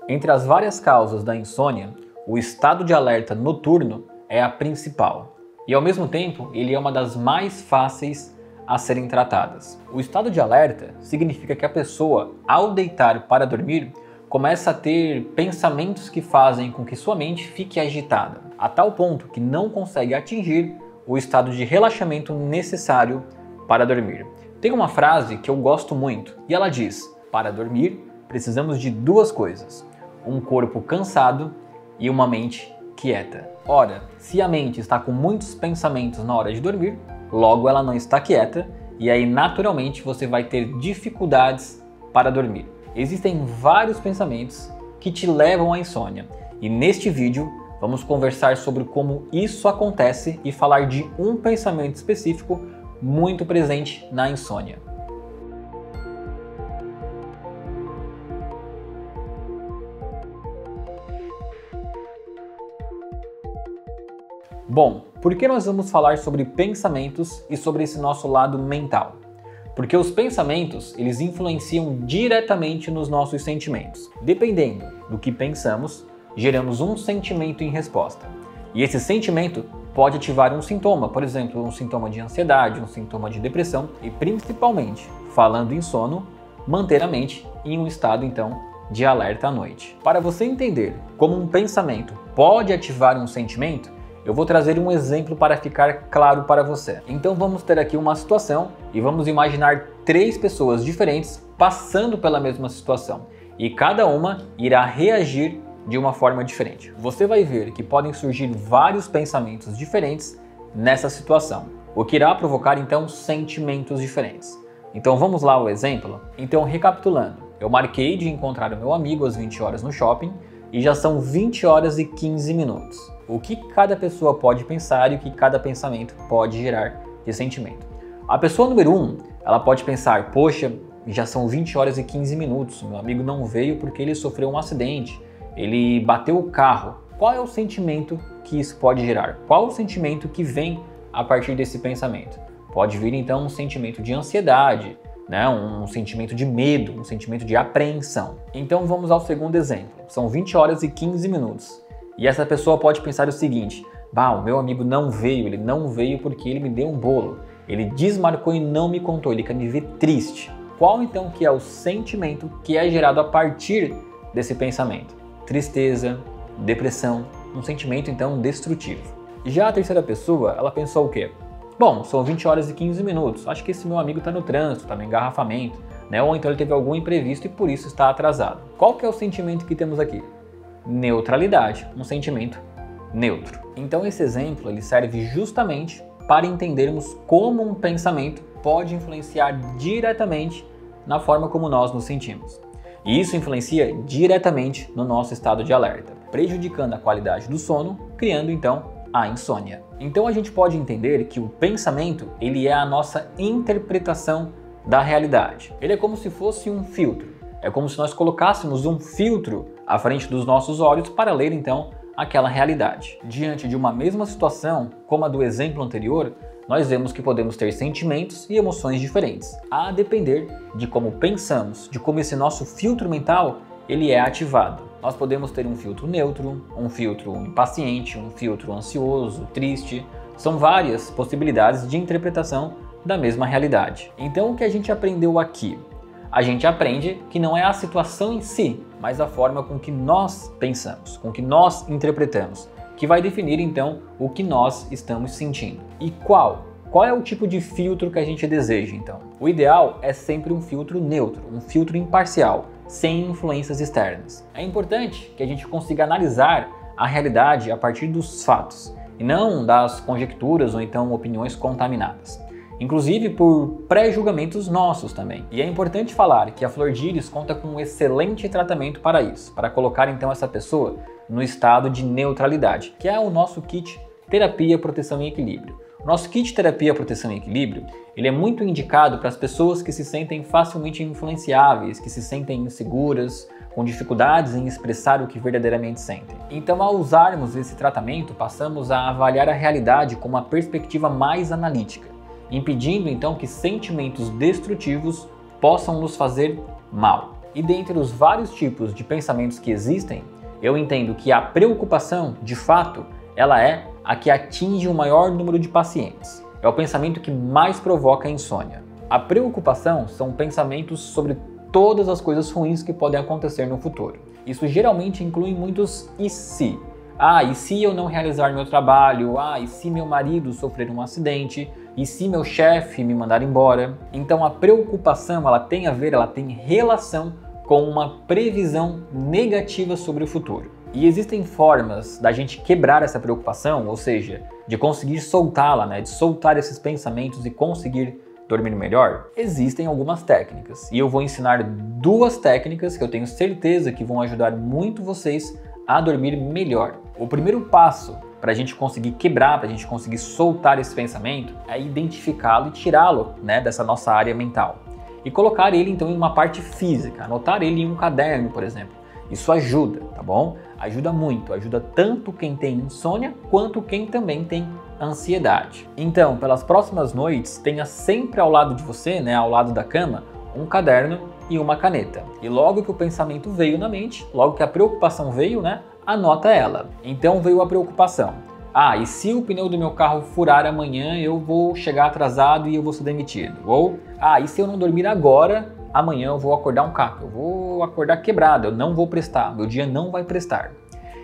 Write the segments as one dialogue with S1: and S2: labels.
S1: Entre as várias causas da insônia, o estado de alerta noturno é a principal. E ao mesmo tempo, ele é uma das mais fáceis a serem tratadas. O estado de alerta significa que a pessoa, ao deitar para dormir, começa a ter pensamentos que fazem com que sua mente fique agitada, a tal ponto que não consegue atingir o estado de relaxamento necessário para dormir. Tem uma frase que eu gosto muito e ela diz: para dormir precisamos de duas coisas, um corpo cansado e uma mente quieta. Ora, se a mente está com muitos pensamentos na hora de dormir, logo ela não está quieta e aí naturalmente você vai ter dificuldades para dormir. Existem vários pensamentos que te levam à insônia e neste vídeo vamos conversar sobre como isso acontece e falar de um pensamento específico muito presente na insônia. Bom, por que nós vamos falar sobre pensamentos e sobre esse nosso lado mental? Porque os pensamentos, eles influenciam diretamente nos nossos sentimentos. Dependendo do que pensamos, geramos um sentimento em resposta. E esse sentimento pode ativar um sintoma, por exemplo, um sintoma de ansiedade, um sintoma de depressão e principalmente, falando em sono, manter a mente em um estado então de alerta à noite. Para você entender como um pensamento pode ativar um sentimento, eu vou trazer um exemplo para ficar claro para você. Então vamos ter aqui uma situação e vamos imaginar 3 pessoas diferentes passando pela mesma situação e cada uma irá reagir de uma forma diferente. Você vai ver que podem surgir vários pensamentos diferentes nessa situação, o que irá provocar então sentimentos diferentes. Então vamos lá ao exemplo? Então recapitulando, eu marquei de encontrar o meu amigo às 20 horas no shopping e já são 20 horas e 15 minutos. O que cada pessoa pode pensar e o que cada pensamento pode gerar de sentimento. A pessoa número 1, ela pode pensar: poxa, já são 20 horas e 15 minutos, meu amigo não veio porque ele sofreu um acidente, ele bateu o carro. Qual é o sentimento que isso pode gerar? Qual o sentimento que vem a partir desse pensamento? Pode vir então um sentimento de ansiedade, né? Um sentimento de medo, um sentimento de apreensão. Então vamos ao segundo exemplo. São 20 horas e 15 minutos. E essa pessoa pode pensar o seguinte: bah, o meu amigo não veio, ele não veio porque ele me deu um bolo. Ele desmarcou e não me contou, ele quer me ver triste. Qual então que é o sentimento que é gerado a partir desse pensamento? Tristeza, depressão, um sentimento então destrutivo. Já a terceira pessoa, ela pensou o quê? Bom, são 20 horas e 15 minutos, acho que esse meu amigo está no trânsito, está no engarrafamento, né? Ou então ele teve algum imprevisto e por isso está atrasado. Qual que é o sentimento que temos aqui? Neutralidade, um sentimento neutro. Então esse exemplo ele serve justamente para entendermos como um pensamento pode influenciar diretamente na forma como nós nos sentimos. E isso influencia diretamente no nosso estado de alerta, prejudicando a qualidade do sono, criando então a insônia. Então a gente pode entender que o pensamento ele é a nossa interpretação da realidade. Ele é como se fosse um filtro. É como se nós colocássemos um filtro à frente dos nossos olhos para ler então aquela realidade. Diante de uma mesma situação, como a do exemplo anterior, nós vemos que podemos ter sentimentos e emoções diferentes, a depender de como pensamos, de como esse nosso filtro mental ele é ativado. Nós podemos ter um filtro neutro, um filtro impaciente, um filtro ansioso, triste. São várias possibilidades de interpretação da mesma realidade. Então o que a gente aprendeu aqui? A gente aprende que não é a situação em si, mas a forma com que nós pensamos, com que nós interpretamos, que vai definir então o que nós estamos sentindo. E qual é o tipo de filtro que a gente deseja então? O ideal é sempre um filtro neutro, um filtro imparcial, sem influências externas. É importante que a gente consiga analisar a realidade a partir dos fatos, e não das conjecturas ou então opiniões contaminadas. Inclusive por pré-julgamentos nossos também. E é importante falar que a Flor de Íris conta com um excelente tratamento para isso, para colocar então essa pessoa no estado de neutralidade, que é o nosso kit Terapia, Proteção e Equilíbrio. O nosso kit Terapia, Proteção e Equilíbrio, ele é muito indicado para as pessoas que se sentem facilmente influenciáveis, que se sentem inseguras, com dificuldades em expressar o que verdadeiramente sentem. Então, ao usarmos esse tratamento, passamos a avaliar a realidade com uma perspectiva mais analítica, impedindo então que sentimentos destrutivos possam nos fazer mal. E dentre os vários tipos de pensamentos que existem, eu entendo que a preocupação, de fato, ela é a que atinge o maior número de pacientes. É o pensamento que mais provoca a insônia. A preocupação são pensamentos sobre todas as coisas ruins que podem acontecer no futuro. Isso geralmente inclui muitos e se. E se eu não realizar meu trabalho? E se meu marido sofrer um acidente? E se meu chefe me mandar embora? Então a preocupação, ela tem relação com uma previsão negativa sobre o futuro. E existem formas da gente quebrar essa preocupação, ou seja, de conseguir soltá-la, de soltar esses pensamentos e conseguir dormir melhor? Existem algumas técnicas e eu vou ensinar 2 técnicas que eu tenho certeza que vão ajudar muito vocês a dormir melhor. O primeiro passo para a gente conseguir quebrar, para a gente conseguir soltar esse pensamento, é identificá-lo e tirá-lo dessa nossa área mental. E colocar ele então em uma parte física, anotar ele em um caderno, por exemplo. Isso ajuda, tá bom? Ajuda muito, ajuda tanto quem tem insônia quanto quem também tem ansiedade. Então, pelas próximas noites, tenha sempre ao lado de você, ao lado da cama, um caderno e uma caneta. E logo que o pensamento veio na mente, logo que a preocupação veio, anota ela. Então veio a preocupação. E se o pneu do meu carro furar amanhã, eu vou chegar atrasado e eu vou ser demitido. Ou, e se eu não dormir agora, amanhã eu vou acordar um caco, eu vou acordar quebrado, eu não vou prestar, meu dia não vai prestar.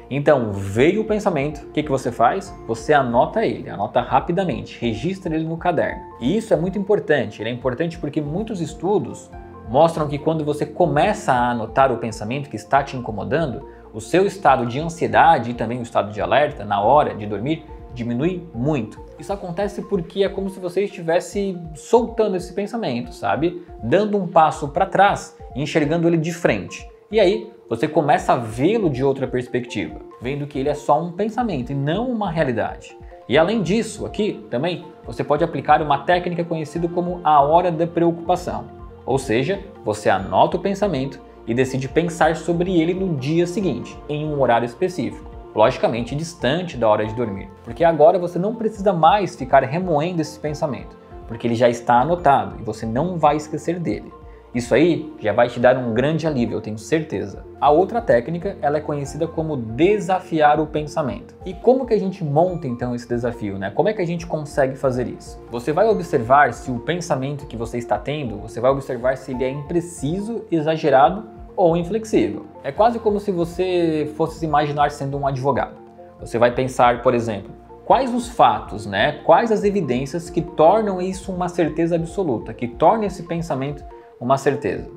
S1: Então, veio o pensamento, o que você faz? Você anota ele, anota rapidamente, registra ele no caderno. E isso é muito importante, ele é importante porque muitos estudos mostram que quando você começa a anotar o pensamento que está te incomodando, o seu estado de ansiedade e também o estado de alerta na hora de dormir diminui muito. Isso acontece porque é como se você estivesse soltando esse pensamento, sabe? Dando um passo para trás e enxergando ele de frente. E aí você começa a vê-lo de outra perspectiva, vendo que ele é só um pensamento e não uma realidade. E além disso, aqui também você pode aplicar uma técnica conhecida como a hora da preocupação. Ou seja, você anota o pensamento e decide pensar sobre ele no dia seguinte, em um horário específico. Logicamente distante da hora de dormir, porque agora você não precisa mais ficar remoendo esse pensamento, porque ele já está anotado e você não vai esquecer dele. Isso aí já vai te dar um grande alívio, eu tenho certeza. A outra técnica, ela é conhecida como desafiar o pensamento. E como que a gente monta então esse desafio, Como é que a gente consegue fazer isso? Você vai observar se o pensamento que você está tendo, você vai observar se ele é impreciso, exagerado ou inflexível. É quase como se você fosse se imaginar sendo um advogado. Você vai pensar, por exemplo, quais os fatos, quais as evidências que tornam isso uma certeza absoluta, que tornam esse pensamento uma certeza.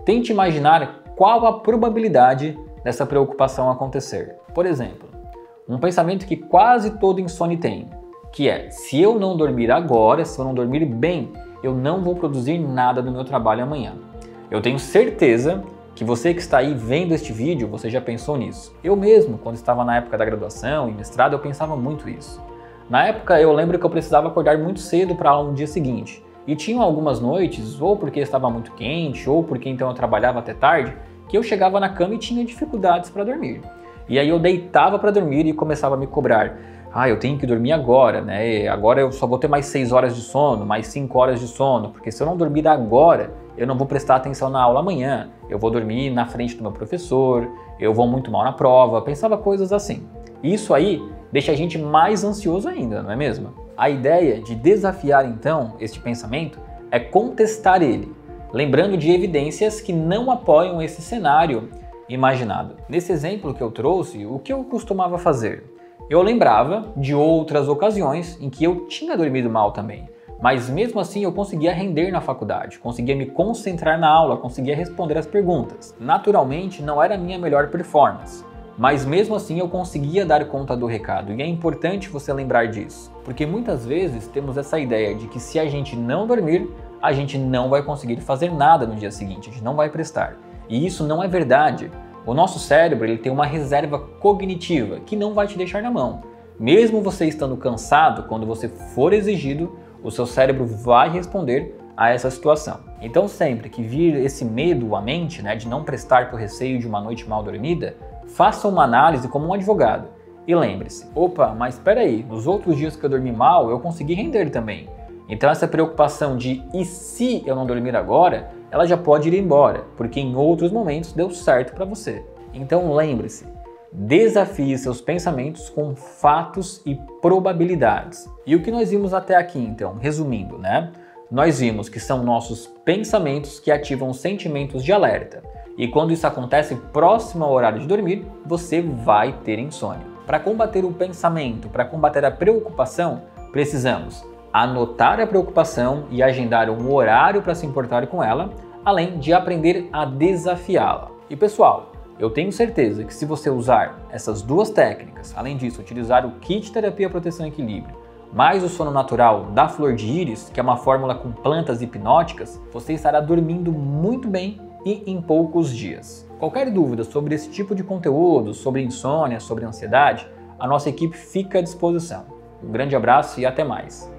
S1: Tente imaginar qual a probabilidade dessa preocupação acontecer. Por exemplo, um pensamento que quase todo insônia tem, que é: se eu não dormir agora, se eu não dormir bem, eu não vou produzir nada do meu trabalho amanhã. Eu tenho certeza que você que está aí vendo este vídeo, você já pensou nisso. Eu mesmo, quando estava na época da graduação e mestrado, eu pensava muito isso. Na época, eu lembro que eu precisava acordar muito cedo para a aula no dia seguinte. E tinham algumas noites, ou porque estava muito quente, ou porque então eu trabalhava até tarde, que eu chegava na cama e tinha dificuldades para dormir. E aí eu deitava para dormir e começava a me cobrar. Eu tenho que dormir agora, Agora eu só vou ter mais 6 horas de sono, mais 5 horas de sono, porque se eu não dormir agora, eu não vou prestar atenção na aula amanhã. Eu vou dormir na frente do meu professor, eu vou muito mal na prova, pensava coisas assim. Isso aí deixa a gente mais ansioso ainda, não é mesmo? A ideia de desafiar então este pensamento é contestar ele, lembrando de evidências que não apoiam esse cenário imaginado. Nesse exemplo que eu trouxe, o que eu costumava fazer? Eu lembrava de outras ocasiões em que eu tinha dormido mal também, mas mesmo assim eu conseguia render na faculdade, conseguia me concentrar na aula, conseguia responder as perguntas. Naturalmente não era a minha melhor performance, mas mesmo assim eu conseguia dar conta do recado, e é importante você lembrar disso, porque muitas vezes temos essa ideia de que se a gente não dormir, a gente não vai conseguir fazer nada no dia seguinte, a gente não vai prestar. E isso não é verdade. O nosso cérebro ele tem uma reserva cognitiva que não vai te deixar na mão. Mesmo você estando cansado, quando você for exigido, o seu cérebro vai responder a essa situação. Então sempre que vir esse medo à mente, de não prestar por receio de uma noite mal dormida, faça uma análise como um advogado. E lembre-se, mas espera aí, nos outros dias que eu dormi mal, eu consegui render também. Então essa preocupação de e se eu não dormir agora, ela já pode ir embora, porque em outros momentos deu certo para você. Então lembre-se, desafie seus pensamentos com fatos e probabilidades. E o que nós vimos até aqui então, resumindo, né? Nós vimos que são nossos pensamentos que ativam sentimentos de alerta. E quando isso acontece próximo ao horário de dormir, você vai ter insônia. Para combater o pensamento, para combater a preocupação, precisamos anotar a preocupação e agendar um horário para se importar com ela, além de aprender a desafiá-la. E pessoal, eu tenho certeza que se você usar essas duas técnicas, além disso, utilizar o kit Terapia Proteção e Equilíbrio, mais o sono natural da flor de íris, que é uma fórmula com plantas hipnóticas, você estará dormindo muito bem e em poucos dias. Qualquer dúvida sobre esse tipo de conteúdo, sobre insônia, sobre ansiedade, a nossa equipe fica à disposição. Um grande abraço e até mais!